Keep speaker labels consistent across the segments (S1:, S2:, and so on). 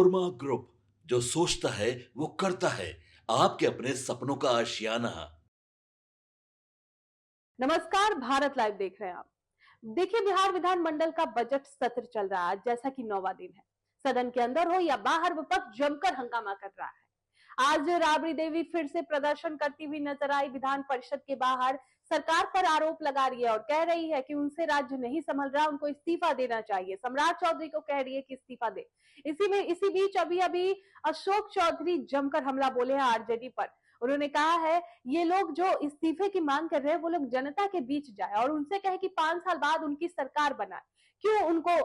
S1: Korma group, जो सोचता है वो करता है। आपके अपने सपनों का आशियाना।
S2: नमस्कार, भारत लाइव देख रहे हैं आप। देखिए, बिहार विधानमंडल का बजट सत्र चल रहा है, जैसा कि 9वां दिन है। सदन के अंदर हो या बाहर, विपक्ष जमकर हंगामा कर रहा है। आज राबड़ी देवी फिर से प्रदर्शन करती हुई नजर आई विधान परिषद के बाहर। सरकार पर आरोप लगा रही है और कह रही है कि उनसे राज्य नहीं संभल रहा, उनको इस्तीफा देना चाहिए। सम्राट चौधरी को कह रही है कि इस्तीफा दे। इसी बीच अभी अभी अशोक चौधरी जमकर हमला बोले हैं आरजेडी पर। उन्होंने कहा है, ये लोग जो इस्तीफे की मांग कर रहे हैं, वो लोग जनता के बीच जाए और उनसे कहे कि 5 साल बाद उनकी सरकार बनाए। क्यों उनको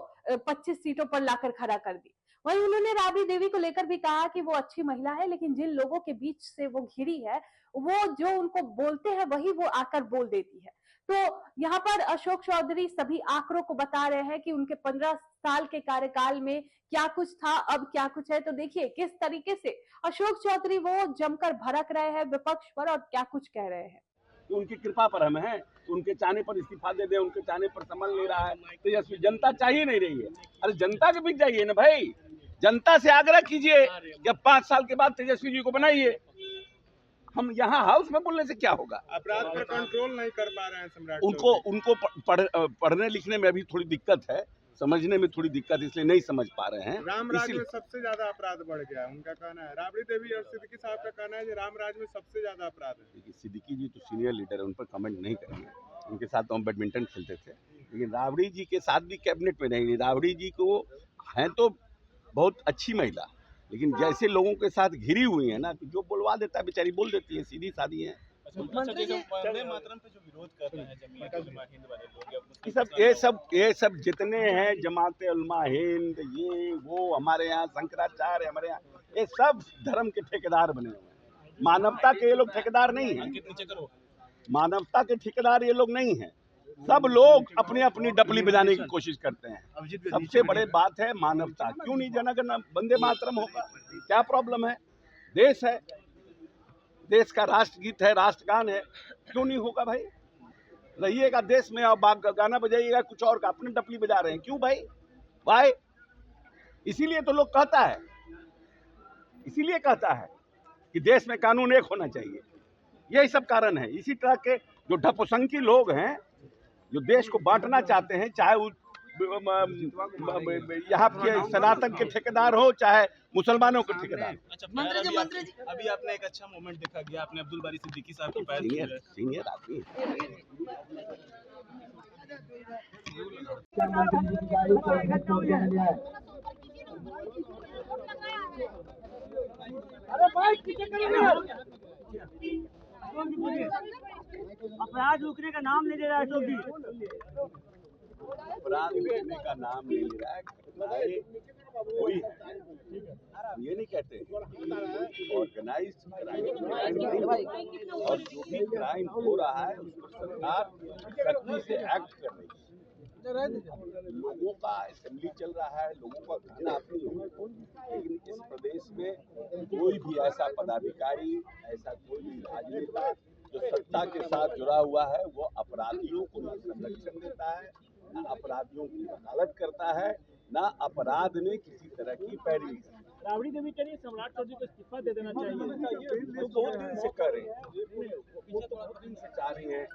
S2: 25 सीटों पर लाकर खड़ा कर दी। वहीं उन्होंने राबड़ी देवी को लेकर भी कहा कि वो अच्छी महिला है, लेकिन जिन लोगों के बीच से वो घिरी है, वो जो उनको बोलते हैं वही वो आकर बोल देती है। तो यहाँ पर अशोक चौधरी सभी आंकड़ों को बता रहे हैं कि उनके 15 साल के कार्यकाल में क्या कुछ था, अब क्या कुछ है। तो देखिए किस तरीके से अशोक चौधरी वो जमकर भड़क रहे हैं विपक्ष पर और क्या कुछ कह रहे हैं।
S3: उनकी कृपा पर हम हैं, उनके चाहने पर इस्तीफा दे दे, उनके चाहने पर संभल नहीं रहा है। तेजस्वी जनता चाहिए नहीं रही है। अरे जनता के बीच जाइए ना भाई, जनता से आग्रह कीजिए कि 5 साल के बाद तेजस्वी जी को बनाइए। हम यहाँ हाउस में बोलने से क्या होगा।
S4: अपराध पर कंट्रोल नहीं कर पा रहे हैं सम्राट।
S3: उनको पढ़ने लिखने में अभी थोड़ी दिक्कत है, समझने में थोड़ी दिक्कत, इसलिए नहीं समझ पा रहे हैं।
S4: रामराज में सबसे ज्यादा अपराध बढ़ गया है, उनका कहना है। राबड़ी देवी और सिद्दीकी साहब का कहना है कि रामराज में सबसे ज्यादा अपराध है।
S3: देखिए, सिद्दीकी जी तो सीनियर लीडर है, उन पर कमेंट नहीं करेंगे। उनके साथ तो हम बैडमिंटन खेलते थे, लेकिन राबड़ी जी के साथ भी कैबिनेट में नहीं। राबड़ी जी को हैं तो बहुत अच्छी महिला, लेकिन जैसे लोगों के साथ घिरी हुई है ना, तो जो बोलवा देता है बेचारी बोल देती है, सीधी सादी है।
S5: वंदे मातरम पे जो विरोध कर रहे हैं जमीयत उलमा हिंद वाले लोग,
S3: ये सब जितने हैं जमाते उलमा हिंद, ये वो हमारे यहाँ शंकराचार्य, हमारे यहाँ ये सब धर्म के ठेकेदार बने हुए हैं। मानवता के ये लोग ठेकेदार नहीं हैं। मानवता के ठेकेदार ये लोग नहीं हैं। सब लोग अपनी अपनी डपली बजाने की कोशिश करते हैं। सबसे बड़े बात है मानवता। क्यों नहीं जनगण वंदे मातरम होगा? क्या प्रॉब्लम है? देश है, देश का राष्ट्रगीत है, राष्ट्रगान है, क्यों नहीं होगा भाई? रहिएगा देश में और गाना बजाइएगा कुछ और का, अपने डपली बजा रहे हैं, क्यों भाई? भाई इसीलिए तो लोग कहता है, इसीलिए कहता है कि देश में कानून एक होना चाहिए। यही सब कारण है। इसी तरह के जो ढपसंकी लोग हैं, जो देश को बांटना चाहते हैं, चाहे वो यहाँ के सनातन के ठेकेदार हो, चाहे मुसलमानों के ठेकेदार।
S5: मंत्री जी अभी आपने एक अच्छा मोमेंट देखा गया, आपने अब्दुल बारी सिद्दीकी साहब की पैर
S3: सीनियर आदमी।
S6: अपराध रुकने का नाम नहीं ले रहा है अशोक जी।
S3: अपराध रुकने का नाम नहीं ले रहा है, घटनाएं हुई है, ये नहीं कहते। ऑर्गेनाइज क्राइम और जो भी क्राइम हो रहा है उस पर सरकार सख्ती से एक्ट कर रही है। लोगों का असेंबली चल रहा है, लोगों का कहना अपनी हो, लेकिन इस प्रदेश में कोई भी ऐसा पदाधिकारी, ऐसा कोई भी राजनेता जो सत्ता के साथ जुड़ा हुआ है, वो अपराधियों को न संरक्षण देता है, न अपराधियों की वकालत करता है, न अपराध में किसी तरह की पैरवी।
S6: राबड़ी देवी के लिए सम्राट चौधरी को इस्तीफा दे देना चाहिए।
S3: वो बहुत दिन से कर रहे हैं, वो तो बहुत दिन से चाह रही हैं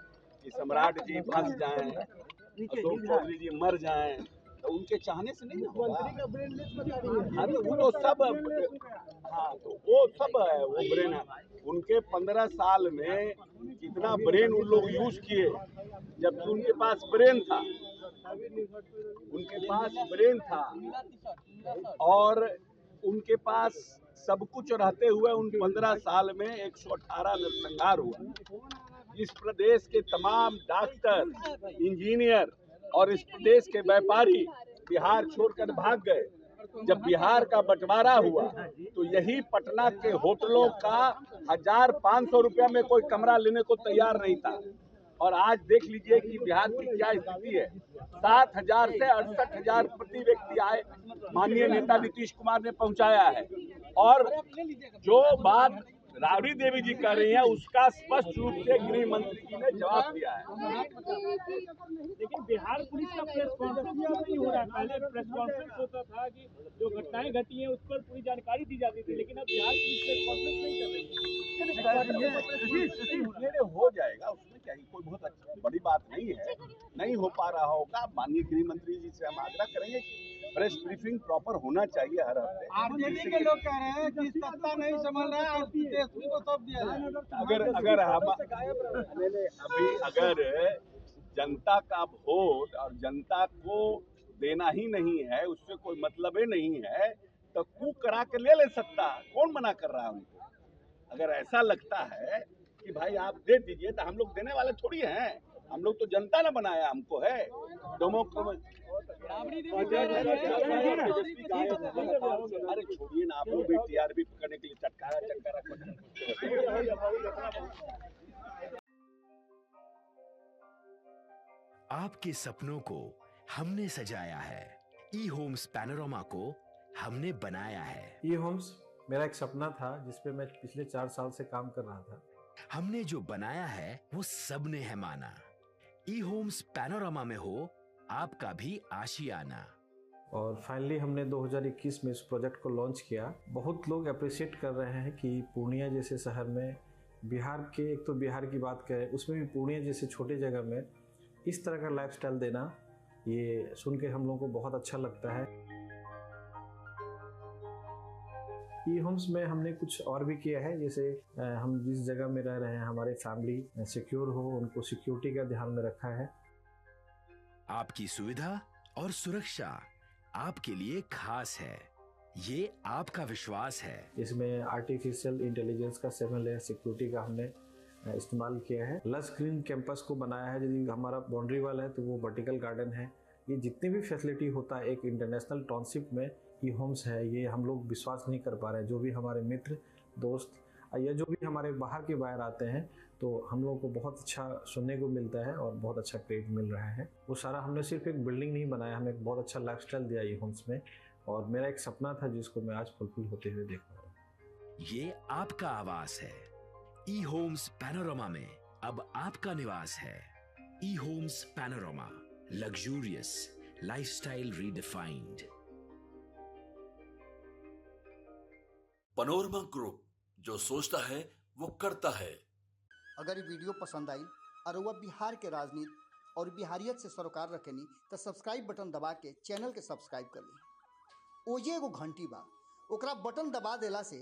S3: कि सम्राट जी फंस जाएं, अशोक चौधरी जी मर जाएं, तो उनके चाहने से नहीं होगा। हाँ तो वो सब, हाँ तो वो सब है, वो ब्रेन है उनके। 15 साल में कितना ब्रेन उन लोग यूज किए, जबकि उनके पास ब्रेन था, उनके पास ब्रेन था और उनके पास सब कुछ रहते हुए उन 15 साल में 118 नरसंहार हुआ। इस प्रदेश के तमाम डॉक्टर, इंजीनियर और इस प्रदेश के व्यापारी बिहार छोड़कर भाग गए। जब बिहार का बंटवारा हुआ तो यही पटना के होटलों का 1500 रुपया में कोई कमरा लेने को तैयार नहीं था। और आज देख लीजिए कि बिहार की क्या स्थिति है। 7,000 से 68,000 प्रति व्यक्ति आए माननीय नेता नीतीश कुमार ने पहुंचाया है। और जो बात राबड़ी देवी जी कर रही हैं उसका स्पष्ट रूप से गृह मंत्री जी ने जवाब दिया है।
S6: लेकिन बिहार पुलिस का प्रेस कॉन्फ्रेंस नहीं हो रहा है। पहले प्रेस कॉन्फ्रेंस होता था कि जो घटनाएं घटी हैं उस पर पूरी जानकारी दी जाती थी, लेकिन अब बिहार पुलिस प्रेस कॉन्फ्रेंस नहीं कर रही है।
S3: हो जाएगा, उसमें क्या ही कोई बहुत अच्छी बड़ी बात नहीं है। नहीं हो पा रहा होगा, माननीय गृह मंत्री जी से हम आग्रह करेंगे कि प्रेस ब्रीफिंग प्रॉपर होना चाहिए हर हफ्ते।
S7: आरजेडी के लोग कह रहे हैं कि सत्ता नहीं संभल रहा है और तेजस्वी को सब दिया जाए।
S3: अगर हम अभी अगर जनता का वोट और जनता को देना ही नहीं है, उससे कोई मतलब ही नहीं है, तो कू करा के ले सकता, कौन मना कर रहा है उनको? अगर ऐसा लगता है कि भाई आप दे दीजिए, तो हम लोग देने वाले थोड़ी हैं। हम लोग तो जनता ने बनाया हमको है। अरे छोड़िए ना, आप लोग भी टीआरपी पकड़ने के लिए चटकारा
S8: आपके सपनों को हमने सजाया है, ई होम्स पैनोरमा को हमने बनाया है।
S9: ई होम्स मेरा एक सपना था जिसपे मैं पिछले 4 साल से काम कर रहा था।
S8: हमने जो बनाया है वो सबने है माना। ई होम्स पैनोरमा में हो आपका भी आशियाना।
S9: और फाइनली हमने 2021 में इस प्रोजेक्ट को लॉन्च किया। बहुत लोग अप्रिशिएट कर रहे हैं कि पूर्णिया जैसे शहर में, बिहार के, एक तो बिहार की बात करें उसमें भी पूर्णिया जैसे छोटे जगह में इस तरह का लाइफस्टाइल देना, ये सुन के हम लोगों को बहुत अच्छा लगता है। ई होम्स में हमने कुछ और भी किया है, जैसे हम जिस जगह में रह रहे हैं हमारे फैमिली सिक्योर हो, उनको सिक्योरिटी का ध्यान में रखा है।
S8: आपकी सुविधा और सुरक्षा आपके लिए खास है, ये आपका विश्वास है।
S9: इसमें आर्टिफिशियल इंटेलिजेंस का 7 लेयर सिक्योरिटी का हमने इस्तेमाल किया है। लस ग्रीन कैंपस को बनाया है। यदि हमारा बाउंड्री वाल है तो वो वर्टिकल गार्डन है। ये जितनी भी फैसिलिटी होता है एक इंटरनेशनल टाउनशिप में ई होम्स है, ये हम लोग विश्वास नहीं कर पा रहे हैं। जो भी हमारे मित्र दोस्त या जो भी हमारे बाहर के बाहर आते हैं तो हम लोगों को बहुत अच्छा सुनने को मिलता है और बहुत अच्छा क्रेडिट मिल रहा है। वो सारा हमने सिर्फ एक बिल्डिंग नहीं बनाया, हमें एक बहुत अच्छा लाइफस्टाइल दिया ई होम्स में, और मेरा एक सपना था जिसको मैं आज फुलफिल होते हुए देख रहा हूँ।
S8: ये आपका आवास है। ई होम्स पैनोरमा में अब आपका निवास है। E homes Panorama, luxurious lifestyle redefined.
S1: Panorama Group, जो सोचता है वो करता है।
S10: अगर ये वीडियो पसंद आई और वह बिहार के राजनीति और बिहारियत से सरोकार रखेनी तो सब्सक्राइब बटन दबा के चैनल के सब्सक्राइब कर ली। ओजे एगो घंटी बा, ओकरा बटन दबा देला से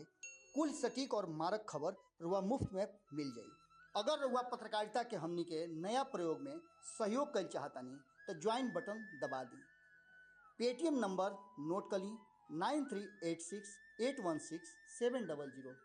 S10: कुल सटीक और मारक खबर रुआ मुफ्त में मिल जाई। अगर रुआ पत्रकारिता के हमनी के नया प्रयोग में सहयोग कर चाहतानी तो ज्वाइन बटन दबा दी। पेटीएम नंबर नोट कर ली 9386 816 700।